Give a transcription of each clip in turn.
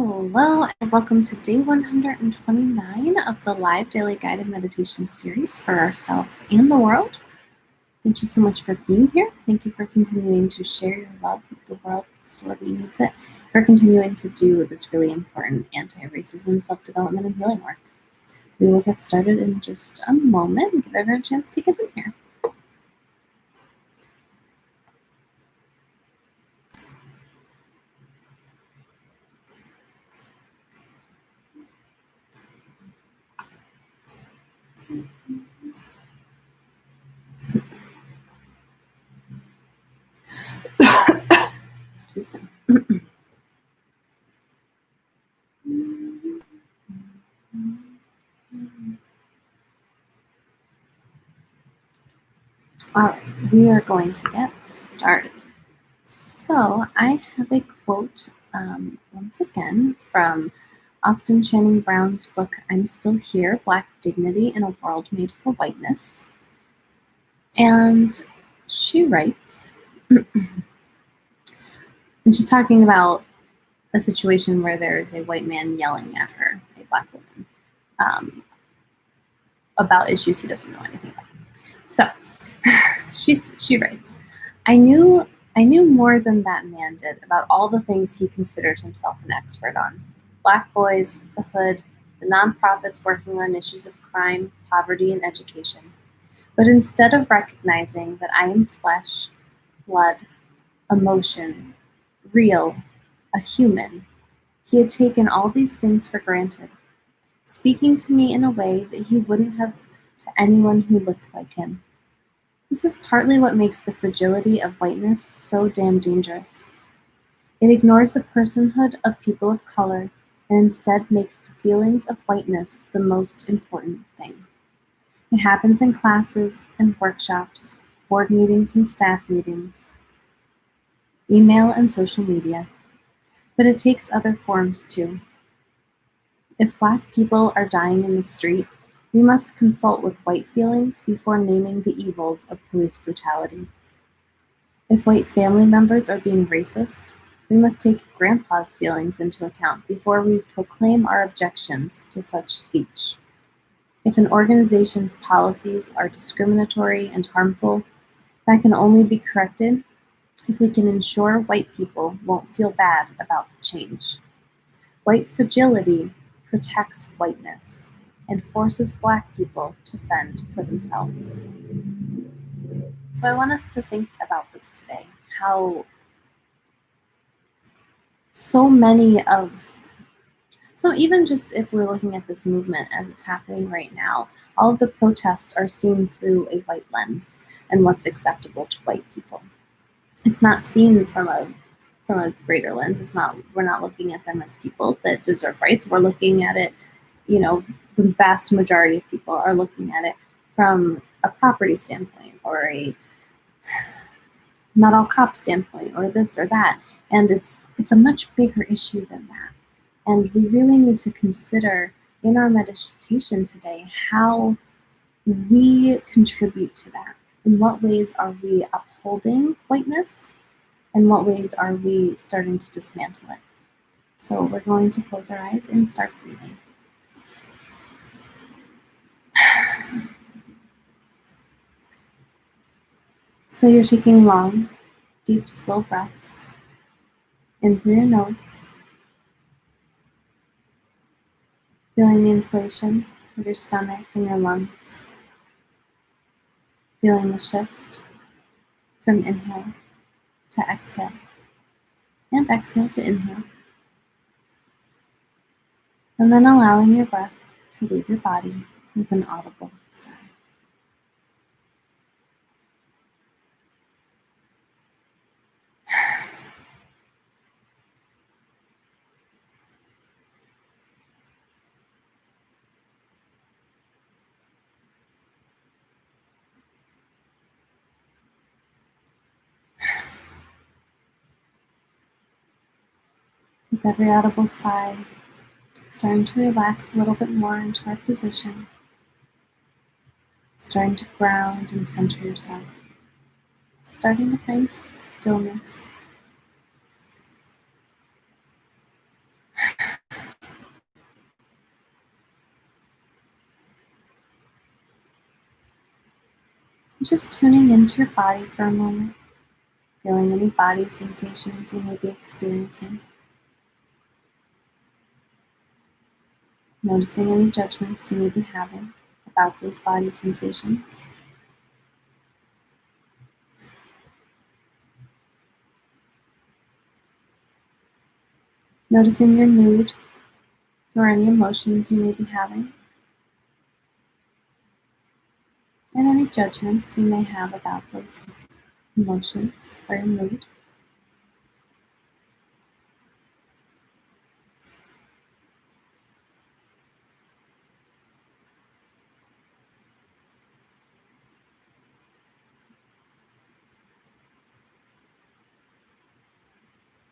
Hello, and welcome to day 129 of the live daily guided meditation series for ourselves and the world. Thank you so much for being here. Thank you for continuing to share your love with the world that sorely needs it, for continuing to do this really important anti-racism, self-development, and healing work. We will get started in just a moment and give everyone a chance to get in here. Excuse me. All right, we are going to get started. So I have a quote once again from Austin Channing Brown's book, I'm Still Here, Black Dignity in a World Made for Whiteness. And she writes, and she's talking about a situation where there is a white man yelling at her, a Black woman, about issues he doesn't know anything about. So she writes, I knew more than that man did about all the things he considered himself an expert on. Black boys, the hood, the nonprofits working on issues of crime, poverty, and education. But instead of recognizing that I am flesh, blood, emotion, real, a human, he had taken all these things for granted, speaking to me in a way that he wouldn't have to anyone who looked like him. This is partly what makes the fragility of whiteness so damn dangerous. It ignores the personhood of people of color and instead makes the feelings of whiteness the most important thing. It happens in classes and workshops, board meetings and staff meetings, email and social media. But it takes other forms too. If Black people are dying in the street, we must consult with white feelings before naming the evils of police brutality. If white family members are being racist, we must take grandpa's feelings into account before we proclaim our objections to such speech. If an organization's policies are discriminatory and harmful, that can only be corrected if we can ensure white people won't feel bad about the change. White fragility protects whiteness and forces Black people to fend for themselves. So I want us to think about this today, how so even just if we're looking at this movement as it's happening right now, all of the protests are seen through a white lens and what's acceptable to white people. It's not seen from a greater lens. We're not looking at them as people that deserve rights. We're looking at it, the vast majority of people are looking at it from a property standpoint or a not all cop standpoint or this or that. And it's a much bigger issue than that. And we really need to consider in our meditation today how we contribute to that. In what ways are we upholding whiteness? In what ways are we starting to dismantle it? So we're going to close our eyes and start breathing. So you're taking long, deep, slow breaths in through your nose, feeling the inflation of your stomach and your lungs, feeling the shift from inhale to exhale, and exhale to inhale, and then allowing your breath to leave your body with an audible sigh. With every audible sigh, starting to relax a little bit more into our position, starting to ground and center yourself, starting to find stillness. Just tuning into your body for a moment, feeling any body sensations you may be experiencing. Noticing any judgments you may be having about those body sensations. Noticing your mood or any emotions you may be having, and any judgments you may have about those emotions or your mood.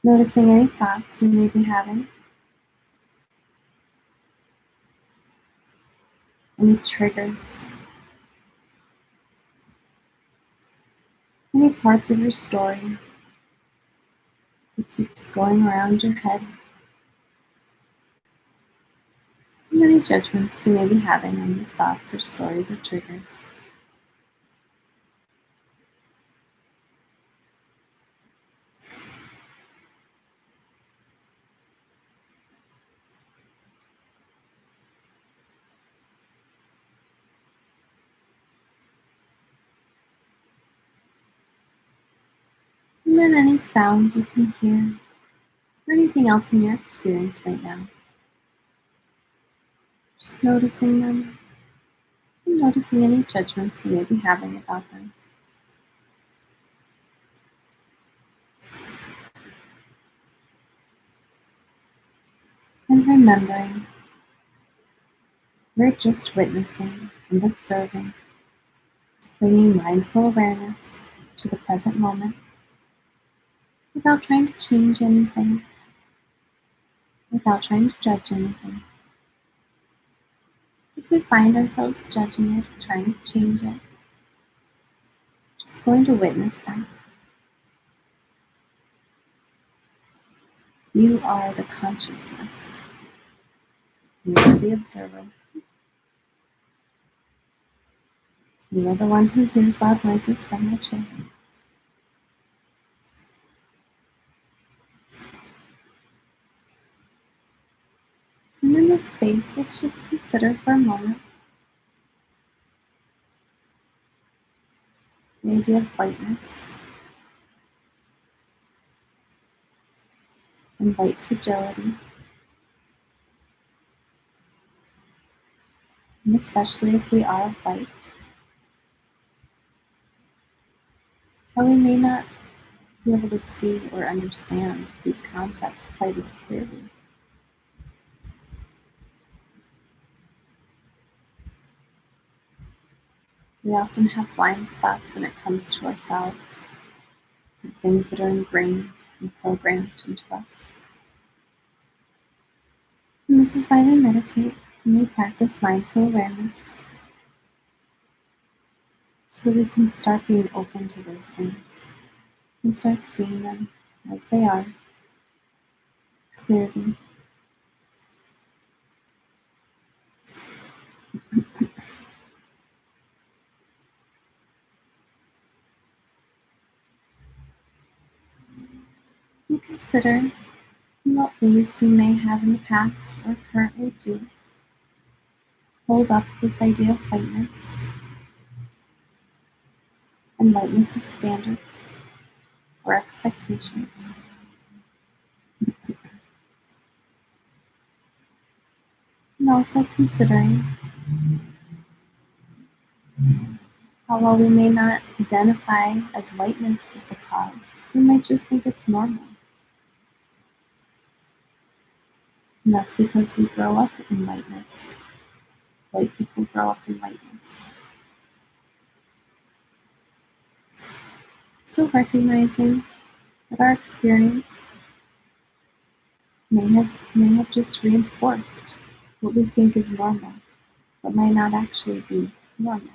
Noticing any thoughts you may be having, any triggers, any parts of your story that keeps going around your head, and any judgments you may be having on these thoughts or stories or triggers. And then any sounds you can hear, or anything else in your experience right now. Just noticing them, and noticing any judgments you may be having about them. And remembering, we're just witnessing and observing, bringing mindful awareness to the present moment without trying to change anything, without trying to judge anything. If we find ourselves judging it or trying to change it, just going to witness that. You are the consciousness. You are the observer. You are the one who hears loud noises from my chair. And in this space, let's just consider for a moment the idea of whiteness and white fragility, and especially if we are white, how we may not be able to see or understand these concepts quite as clearly. We often have blind spots when it comes to ourselves, to things that are ingrained and programmed into us. And this is why we meditate and we practice mindful awareness, so that we can start being open to those things and start seeing them as they are, clearly. And consider in what ways you may have in the past or currently do hold up this idea of whiteness and whiteness's standards or expectations. And also considering how, while we may not identify as whiteness as the cause, we might just think it's normal. And that's because we grow up in whiteness. White people grow up in whiteness. So recognizing that our experience may have just reinforced what we think is normal, but might not actually be normal.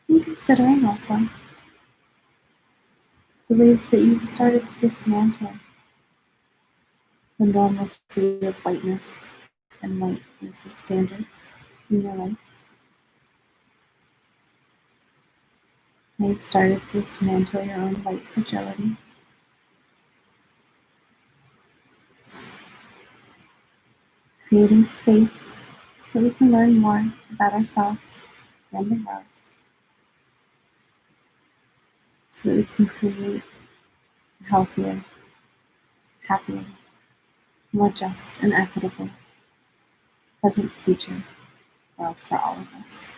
And considering also the ways that you've started to dismantle the normalcy of whiteness and whiteness standards in your life. How you've started to dismantle your own white fragility. Creating space so that we can learn more about ourselves and the world. So that we can create a healthier, happier, more just and equitable present future world for all of us.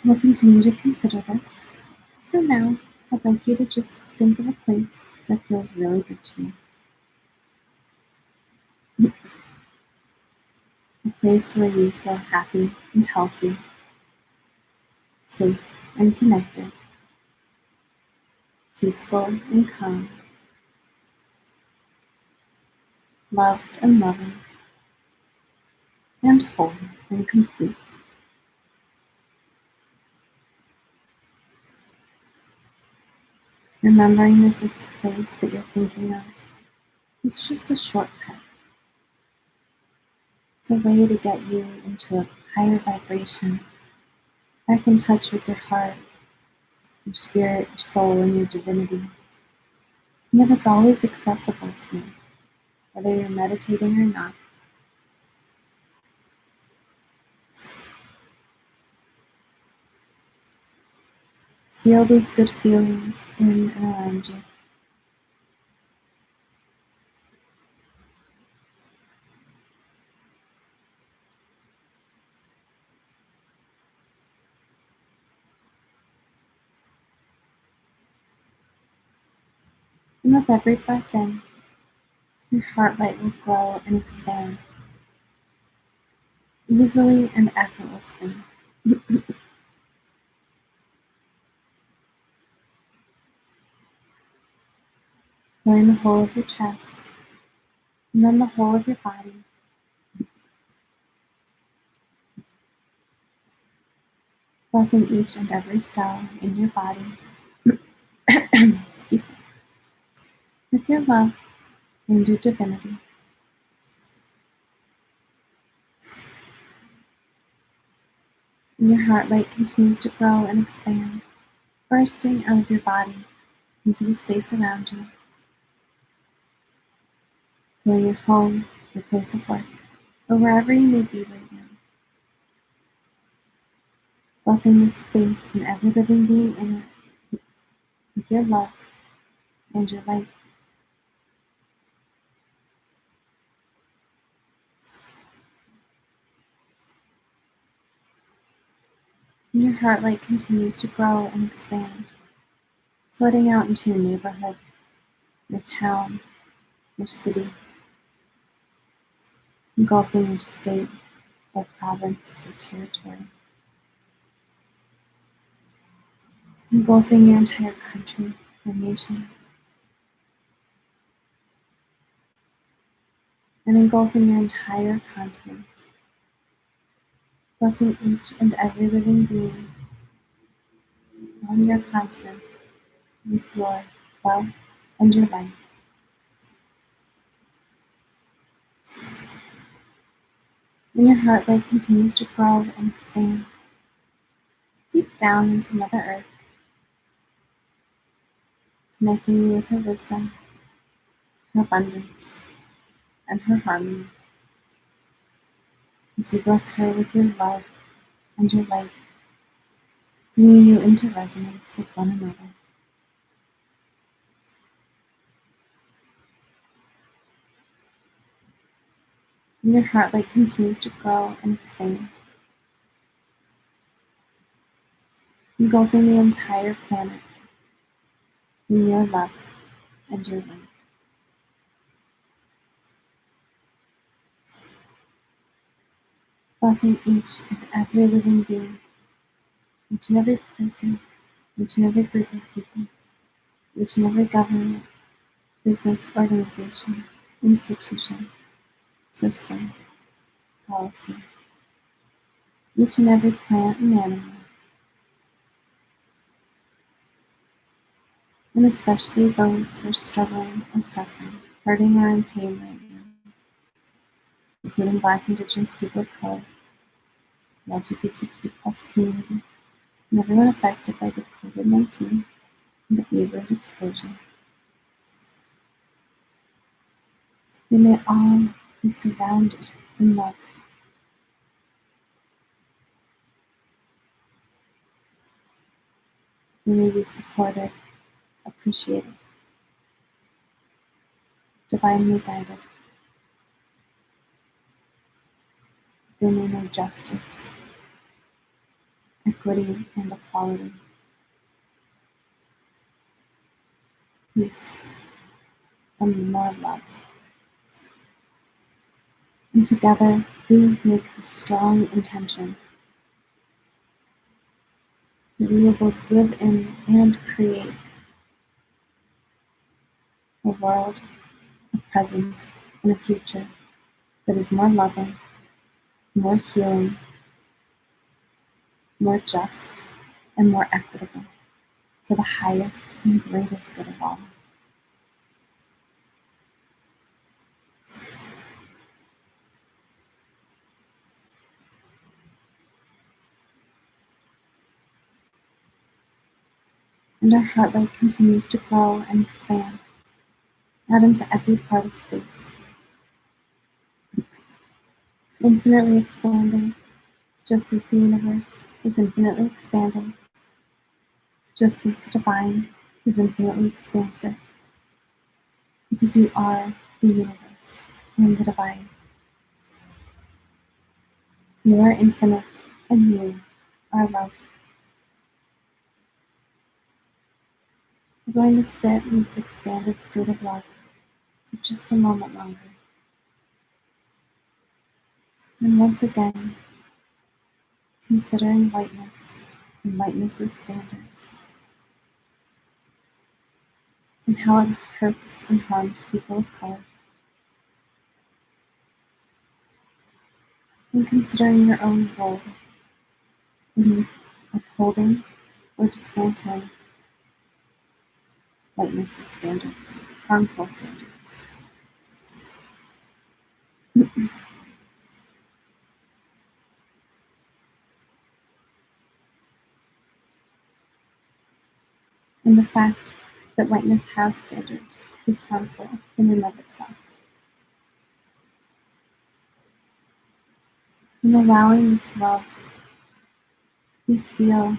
We'll continue to consider this. For now, I'd like you to just think of a place that feels really good to you. A place where you feel happy and healthy, safe and connected, peaceful and calm, loved and loving, and whole and complete. Remembering that this place that you're thinking of is just a shortcut. It's a way to get you into a higher vibration, back in touch with your heart, your spirit, your soul, and your divinity. And that it's always accessible to you, whether you're meditating or not. Feel these good feelings in and around you. And with every breath in, your heart rate will grow and expand, easily and effortlessly. Filling the whole of your chest, and then the whole of your body. Blessing each and every cell in your body. Excuse me. With your love and your divinity. And your heart rate continues to grow and expand, bursting out of your body into the space around you. Filling your home, your place of work, or wherever you may be right now. Blessing this space and every living being in it with your love and your light. And your heart light continues to grow and expand, floating out into your neighborhood, your town, your city, engulfing your state or province or territory, engulfing your entire country or nation, and engulfing your entire continent, blessing each and every living being on your continent with your love and your light. And your heart light continues to grow and expand deep down into Mother Earth, connecting you with her wisdom, her abundance, and her harmony. As you bless her with your love and your light, bringing you into resonance with one another. And your heart light continues to grow and expand, engulfing the entire planet in your love and your light. Blessing each and every living being, each and every person, each and every group of people, each and every government, business, organization, institution, system, policy, each and every plant and animal, and especially those who are struggling or suffering, hurting or in pain right now, including Black, Indigenous people of color, the LGBTQ plus community, and everyone affected by the COVID-19 and the behavioral explosion. They may all be surrounded in love. They may be supported, appreciated, divinely guided. They may know justice, equity, and equality, peace, and more love. And together, we make the strong intention that we will both live in and create a world, a present, and a future that is more loving, more healing, more just, and more equitable for the highest and greatest good of all. And our heart light continues to grow and expand out into every part of space, infinitely expanding, just as the universe is infinitely expanding, just as the divine is infinitely expansive, because you are the universe and the divine. You are infinite, and you are love. We're going to sit in this expanded state of love for just a moment longer. And once again, considering whiteness and whiteness's standards, and how it hurts and harms people of color. And considering your own role in upholding or dismantling whiteness's standards, harmful standards. And the fact that whiteness has standards is harmful in and of itself. And allowing this love we feel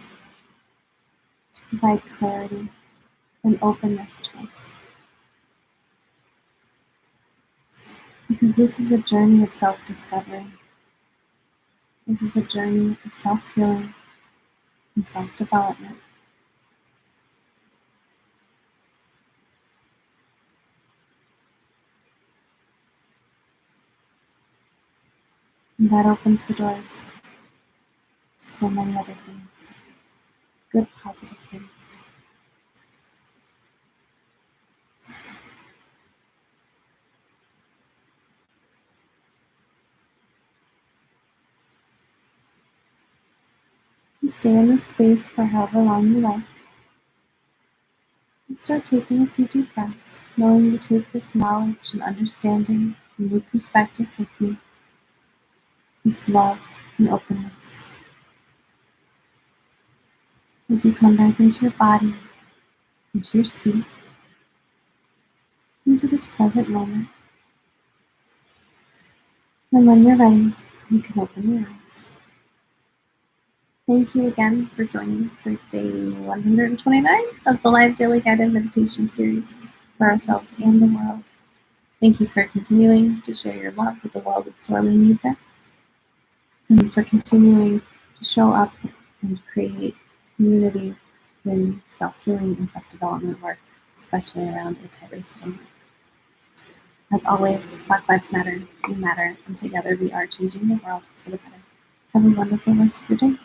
to provide clarity and openness to us. Because this is a journey of self-discovery. This is a journey of self-healing and self-development. And that opens the doors to so many other things, good, positive things. And stay in this space for however long you like. And start taking a few deep breaths, knowing you take this knowledge and understanding and new perspective with you. This love and openness. As you come back into your body, into your seat, into this present moment. And when you're ready, you can open your eyes. Thank you again for joining for day 129 of the live daily guided meditation series for ourselves and the world. Thank you for continuing to share your love with the world that sorely needs it, and for continuing to show up and create community in self-healing and self-development work, especially around anti-racism. As always, Black Lives Matter, you matter, and together we are changing the world for the better. Have a wonderful rest of your day.